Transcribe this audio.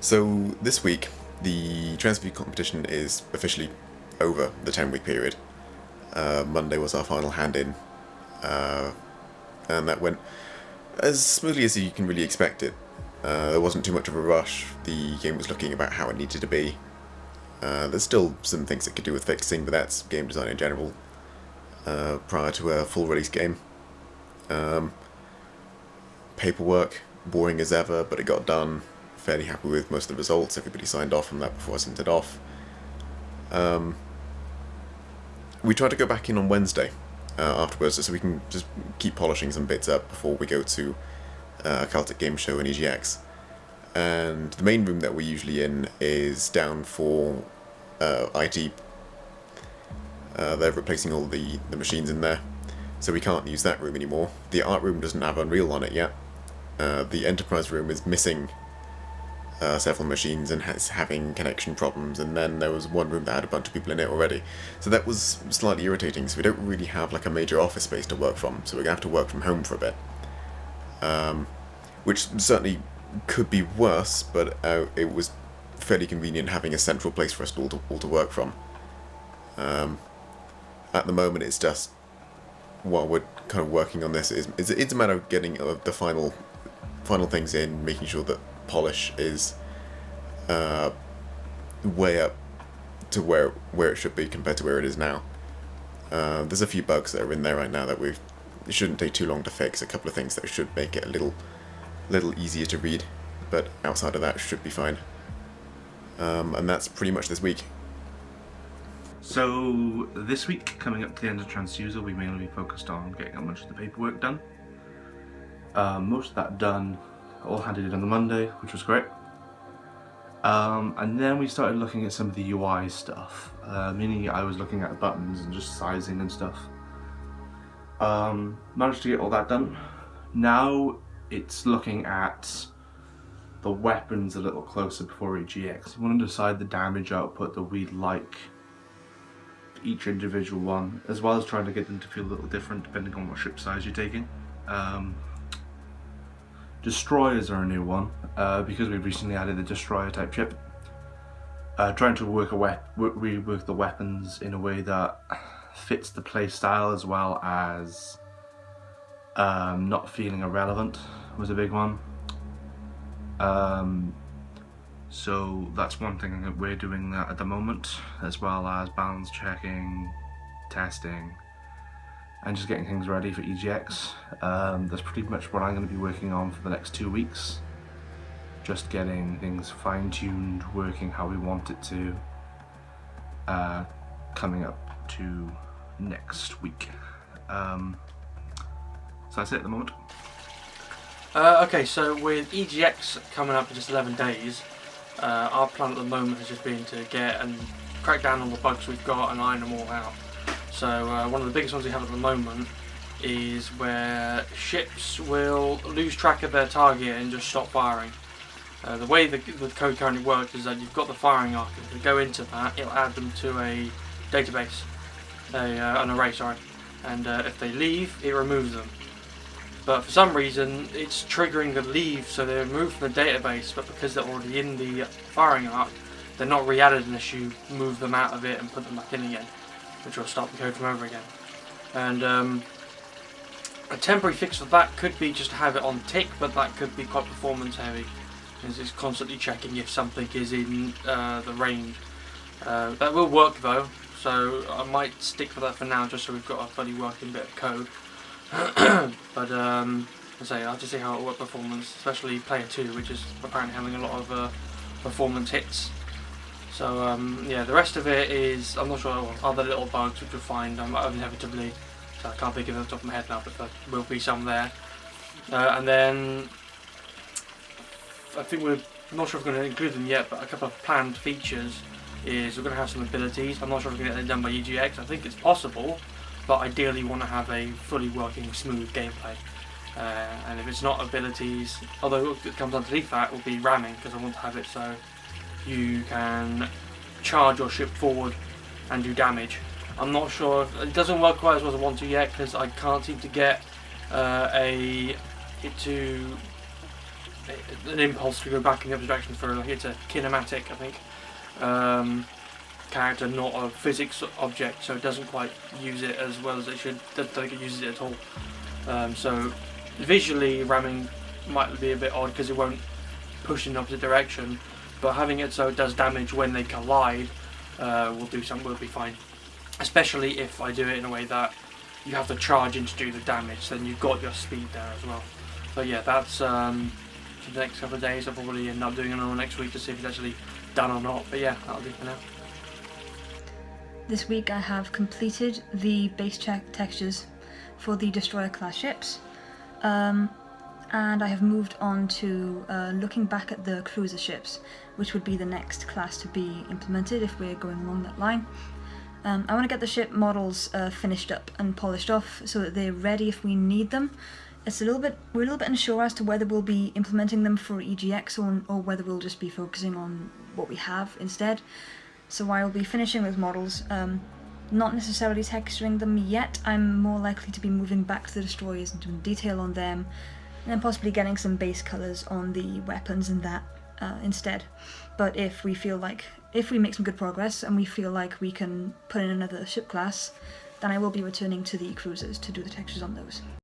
So this week, the Tranzfuser competition is officially over the 10-week period. Monday was our final hand-in, and that went as smoothly as you can really expect it. There wasn't too much of a rush. The game was looking about how it needed to be. There's still some things it could do with fixing, but that's game design in general. Prior to a full release game. Paperwork, boring as ever, but it got done. Fairly happy with most of the results. Everybody signed off on that before I sent it off. We tried to go back in on Wednesday afterwards, so we can just keep polishing some bits up before we go to a Celtic Game Show in EGX. And the main room that we're usually in is down for IT. They're replacing all the machines in there, so we can't use that room anymore. The art room doesn't have Unreal on it yet. The Enterprise room is missing several machines and has having connection problems, and then there was one room that had a bunch of people in it already. So that was slightly irritating, so we don't really have like a major office space to work from, so we're going to have to work from home for a bit. Which certainly could be worse, but it was fairly convenient having a central place for us all to work from. At the moment it's just, while we're kind of working on this, it's a matter of getting the final things in, making sure that polish is way up to where it should be compared to where it is now. There's a few bugs that are in there right now that it shouldn't take too long to fix, a couple of things that should make it a little easier to read, but outside of that should be fine. And that's pretty much this week. So this week, coming up to the end of Tranzfuser, we mainly focused on getting a bunch of the paperwork done. Most of that done, all handed in on the Monday, which was great. And then we started looking at some of the UI stuff. Meaning I was looking at buttons and just sizing and stuff. Managed to get all that done. Now it's looking at the weapons a little closer before EGX. We want to decide the damage output that we'd like for each individual one, as well as trying to get them to feel a little different depending on what ship size you're taking. Destroyers are a new one, because we've recently added the destroyer type ship. Trying to rework the weapons in a way that fits the playstyle, as well as not feeling irrelevant was a big one. So that's one thing that we're doing that at the moment, as well as balance checking, testing, and just getting things ready for EGX. That's pretty much what I'm going to be working on for the next 2 weeks. Just getting things fine-tuned, working how we want it to, coming up to next week. So that's it at the moment. Okay, so with EGX coming up in just 11 days, our plan at the moment has just been to get and crack down on the bugs we've got and iron them all out. So one of the biggest ones we have at the moment is where ships will lose track of their target and just stop firing. The way the code currently works is that you've got the firing arc. If you go into that, it'll add them to a database, an array, sorry. And if they leave, it removes them. But for some reason, it's triggering the leave, so they're removed from the database, but because they're already in the firing arc, they're not re-added unless you move them out of it and put them back in again, which will start the code from over again. And a temporary fix for that could be just to have it on tick, but that could be quite performance heavy, because it's constantly checking if something is in the range. That will work though, so I might stick with that for now, just so we've got a fully working bit of code. But I say, I'll have to see how it will work performance, especially player 2, which is apparently having a lot of performance hits. So yeah, the rest of it is, I'm not sure, other little bugs which we'll find inevitably, so I can't think of it off the top of my head now, but there will be some there. And then I think I'm not sure if we're going to include them yet, but a couple of planned features is we're going to have some abilities. I'm not sure if we're going to get them done by EGX. I think it's possible, but ideally want to have a fully working, smooth gameplay. And if it's not abilities, although it comes underneath that, will be ramming, because I want to have it so you can charge your ship forward and do damage. I'm not sure if it doesn't work quite as well as I want to yet, because I can't seem to get it to an impulse to go back in the other direction for, like, it's a kinematic, I think, character, not a physics object, so it doesn't quite use it as well as it should. Doesn't think it uses it at all. So visually, ramming might be a bit odd because it won't push in the opposite direction, but having it so it does damage when they collide will be fine. Especially if I do it in a way that you have to charge in to do the damage, then you've got your speed there as well. So yeah, that's for the next couple of days. I'll probably end up doing another next week to see if it's actually done or not, but yeah, that'll do for now. This week I have completed the base textures for the destroyer class ships, and I have moved on to looking back at the cruiser ships, which would be the next class to be implemented if we're going along that line. I want to get the ship models finished up and polished off so that they're ready if we need them. We're a little bit unsure as to whether we'll be implementing them for EGX or whether we'll just be focusing on what we have instead. So I will be finishing those models, not necessarily texturing them yet. I'm more likely to be moving back to the destroyers and doing detail on them, and then possibly getting some base colours on the weapons and that instead. But if we make some good progress and we feel like we can put in another ship class, then I will be returning to the cruisers to do the textures on those.